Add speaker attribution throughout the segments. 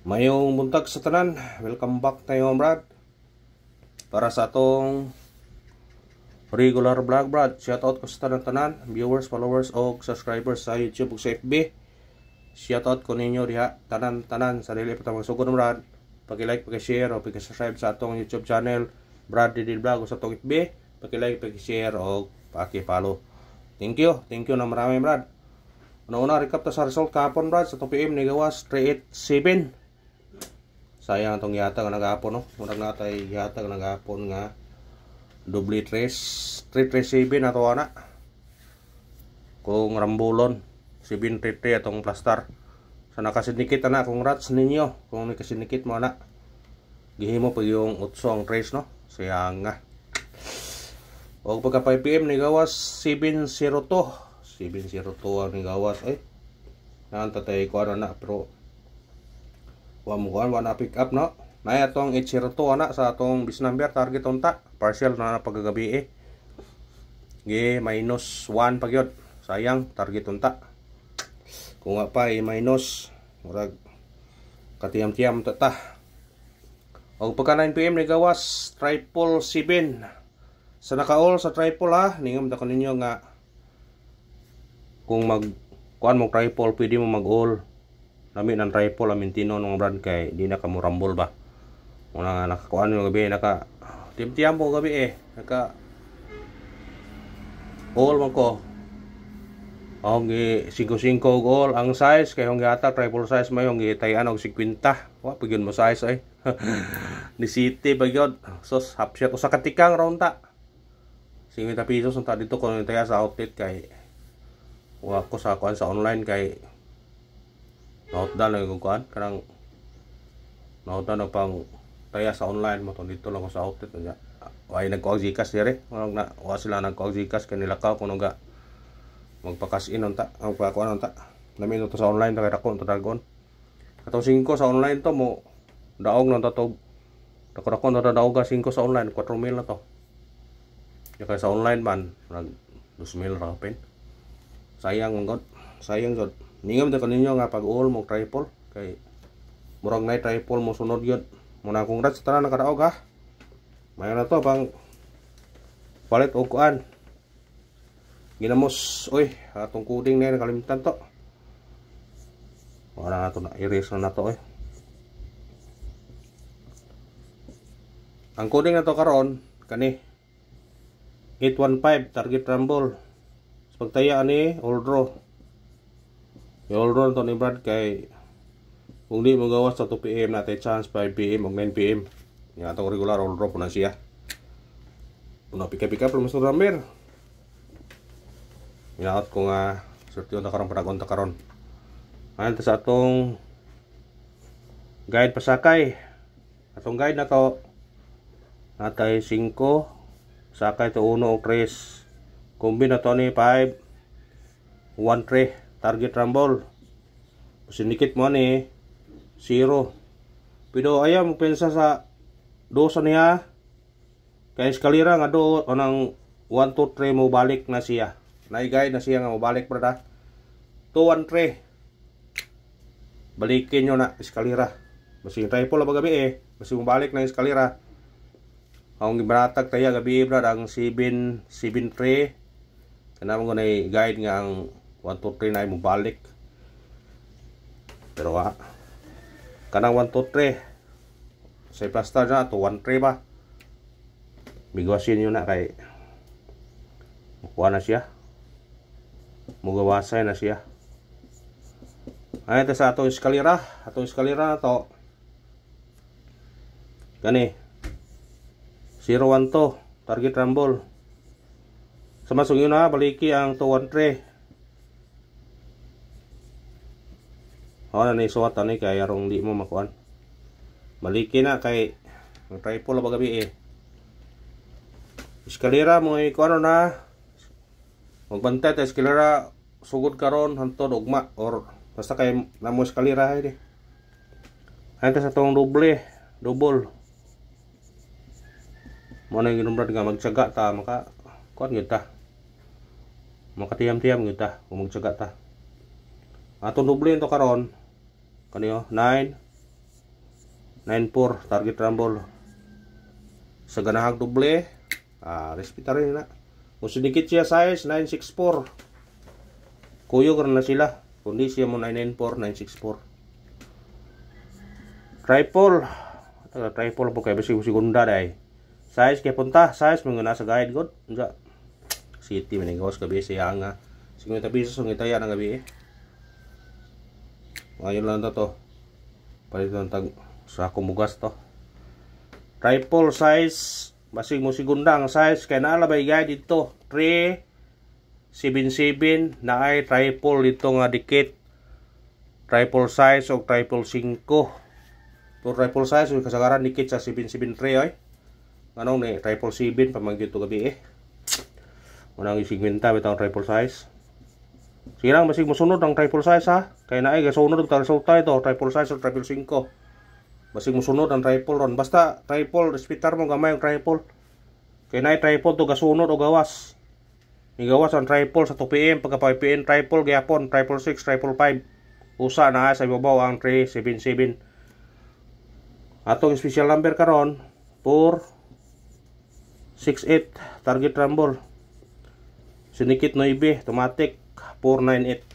Speaker 1: Mayong buntag sa tanan, welcome back tayo Brad. Para sa atong regular vlog Brad, shoutout ko sa tanan viewers, followers o subscribers sa YouTube ug sa FB. Shoutout ko ninyo diha tanan sa dili pa ta magsugod Brad. Paki-like, paki-share o paki-subscribe sa atong YouTube channel Brad Didil Vlog o sa atong FB. Paki-like, paki-share o paki-follow. Thank you na marami Brad. Una recap ta sa result kahapon Brad sa 2 PM ni gawas 387. Sayang itong yata nga nag-apon, no? Murag natay yata nga nag-apon nga doble 337 na to ana. Kung rambulon 733 atong plastar. Sa nakasinikit ana, congrats ninyo kung nakasinikit mo ana. Gihimo pa yung 8 ang trace, no? Sayang nga. O pagka 5 PM ni gawas 702 ang ni gawas ay. Nantatay ko ana pero wala pick up no. Nay atong 802 ana sa atong bis number target unta. Partial na paggabi eh. Gi minus 1 pagyod. Sayang target unta. Kung nga pa minus murag katiyam-tiyam ta. Og pagka 9 PM ni gawas 777. Sa naka-all sa triple ha, ningam ta kaninyo nga kung mag kuan mo triple pwede mo mag-all. Nami ng triple amin tino nung brand kay di na kamo rumble ba. Una nga nakakuan yung gabi naka tiam-tiam po gabi eh. Naka all man ko. Ang 5-5 all ang size kay hong yata triple size may hong gitayan og 50. Wa pagyon mo size ay. Ni city pagyod. Sos half shot usa ka tikang round ta. 50 pesos unta dito ko taya sa outlet kay wa ko sa kuan sa online kay nautdan lang yung kuhan karang nautdan na pang taya sa online mo dito lang ko sa outlet nga way nagkuag Gcash dire na wa sila nagkuag Gcash kanila ka kuno ga magpa-cash in unta ang pakuan unta nami to sa online ta dako unta dagon katong 5 sa online to mo daog nang tatog dako na daog ga 5 sa online 4,000 na to kaya sa online man 2,000 ra pen sayang god ningam ta kaninyo nga pag-all mo triple kay murag na triple mo sunod yun. Muna congrats sa tanan nakadaog ha. Mayon na to pang palit og kuan. Ginamos oy atong coding na nakalimutan to. Wala na to na erase na to oy. Ang coding na to karon kani 815 target rumble. Pagtaya ani all draw. Yung all to ni Brad kay kung di mo gawas sa 2 PM natin chance 5 PM o 9 PM yung atong regular all draw po na siya puno pika-pika pero mas number minaot ko nga sortyo na karon paragon ta karon ayan sa atong guide pasakay atong guide na to natay 5 sakay to 1 o 3 kombi na to ni 5 1 3 target rumble. Sinikit mo ni 0. Pero ayaw mo pensa sa dosa niya. Kaya eskalira nga do anang 1 2 3 mo balik na siya. Naigay na siya nga mo balik brada. 2 1 3. Balikin nyo na eskalira. Basi triple ba gabi eh. Basi mo balik na eskalira. Ang gibaratag tayo gabi brada ang 7 7 3. Kana mo na guide nga ang 1 2 3 na mo balik. Pero kanang 1 2 3 sa plastar na to 1 3 ba. Bigwasin yun na kay makuha na siya. Mugawasay na siya. Ay ito sa atong eskalira. Atong eskalira na to. Gani 0 1 2 target rumble. Sa masong yun na baliki ang 2 1 3. na ni suwat ani kay arong di mo makuan. Maliki na kay ang triple ba gabi eh. Eskalera mo ikuan na. Magbantay ta eskalera sugod karon hantod ugma or basta kay namo eskalera hay di. Hanta sa tong double. Mo na ginumbran nga magtiyaga ta maka kuan gyud ta. Makatiyam-tiyam gyud ta kung magtiyaga ta. Atong double to karon kaniyo 9 9-4 target rumble. Sa ganahang doble, respeta rin na. Kung sinikit siya size 964, kuyog na sila. Kundi siya mo 994, 964. Triple. Triple po kayo basi segunda day. Size kaya punta, size mga nasa guide god. Unsa? City maningos gabi siya nga. 50 pesos ang itaya ng gabi eh. Ngayon lang to. Palit lang tag sa kumugas to. Triple size, basig mo segunda ang size kay naalabay guide dito. 377 na ay triple dito nga dikit. Triple size o triple 5. To triple size yung kasagaran dikit sa 773 ay. Anong ni triple 7 pamagyo to gabi eh. Unang 50 bitaw triple size. Sige lang basig mo sunod ang triple size ha. Kay naay gasunod ta resulta ito triple size o triple 5. Basig mo sunod ang triple ron. Basta triple respetar mo gamay ang triple. Kay naay triple to gasunod o gawas. Ni gawas ang triple sa 2 PM pagka 5 PM triple gyapon triple 6 triple 5. Usa na sa ibabaw ang 377. Atong special number karon 468 target rumble. Sinikit 9 automatic 498.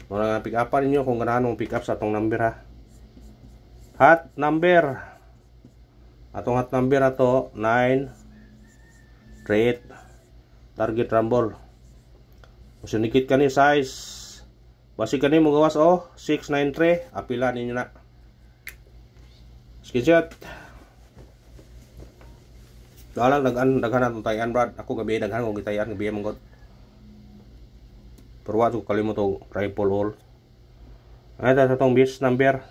Speaker 1: Mga pick up ninyo kung ganahan mong pick up sa atong number ha. Hot number. Atong hot number ato 938 target rumble. Sinikit kani size basi kani mo gawas 693 apila ninyo na. Screenshot. Dalang daghan atong tayan brad. Ako gabi daghan kong gitayan gabi mong god. Pero wala ko kalimot o triple all. Ay ta sa tong bis number.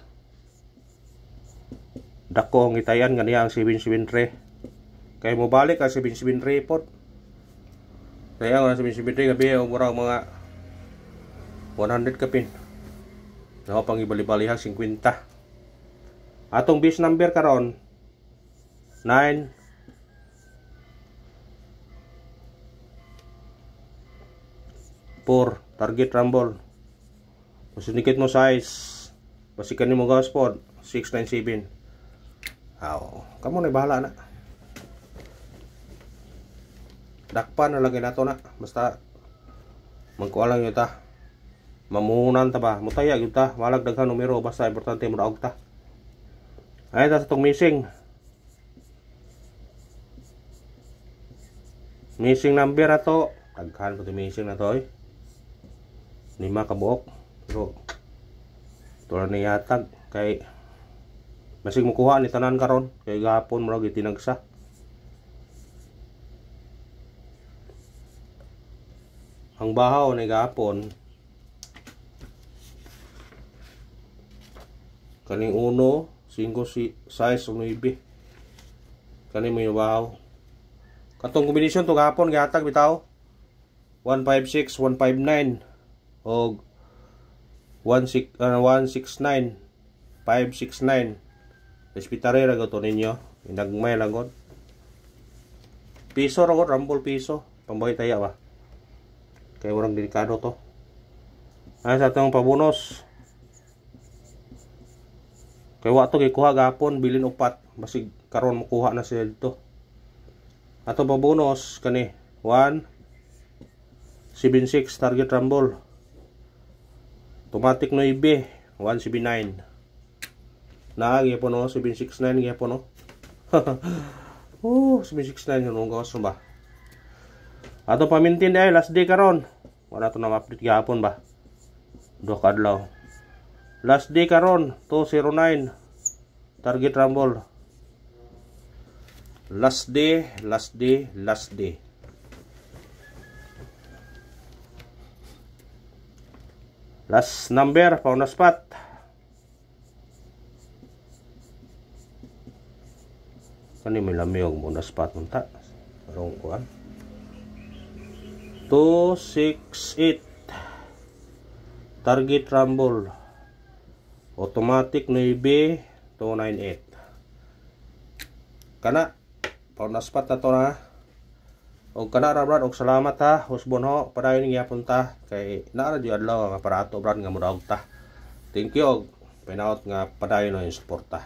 Speaker 1: Dako ang itayan ganiya ang 773. Kay mo balik ang 773 pod. Kaya ang 773 gabi ang murang mga 100 kapin. Nako pang ibali-balihang 50. Atong bis number karon 9 4 target rumble. Sinikit mo size basi kani mo gawas pod 697. Kamo na bahala na. Dakpan na lagi nato na basta magkuha lang yun ta. Mamuhunan ta ba mutaya gyud ta walag daghan numero basta importante mo daog ta. Ay ta sa tong missing number ato daghan pati missing na to 5 kabuok pero tulad ni yatag kay basig mo kuha ni tanan karon kay gahapon mo lagi tinagsa. Ang bahaw ni gahapon kaning 1 5 size 9 kani mo yung bahaw. Katong kombinasyon to gahapon gihatag bitaw 156 159 o 169 569. Respetare ra to ninyo inagmay lang god. Piso ra god rumble piso pambahay taya ba kay urang delikado to. Ay sa atong pabonus kay wa to gikuha gahapon bilin upat basig karon makuha na sila dito. Ato pabonus kani 176 target rumble. Automatic 9 179. Naagi po no 769 gyapon no. 769 no gawas ba. Ato pamintin ay last day karon. Wala to na update gyapon ba. Do kadlaw. Last day karon 209 target rumble. Last day. Last number pa na spot. Kani may lamyog mo na spot munta. Parang kuan. 268 target rumble. Automatic 9 298. Kana pa na spot na to na. Og kana ra brad og salamat ha husbon ho padayon gyapon ta kay naa di adlaw ang aparato brad nga modaog ta. Thank you og pinaot nga padayon no yung suporta.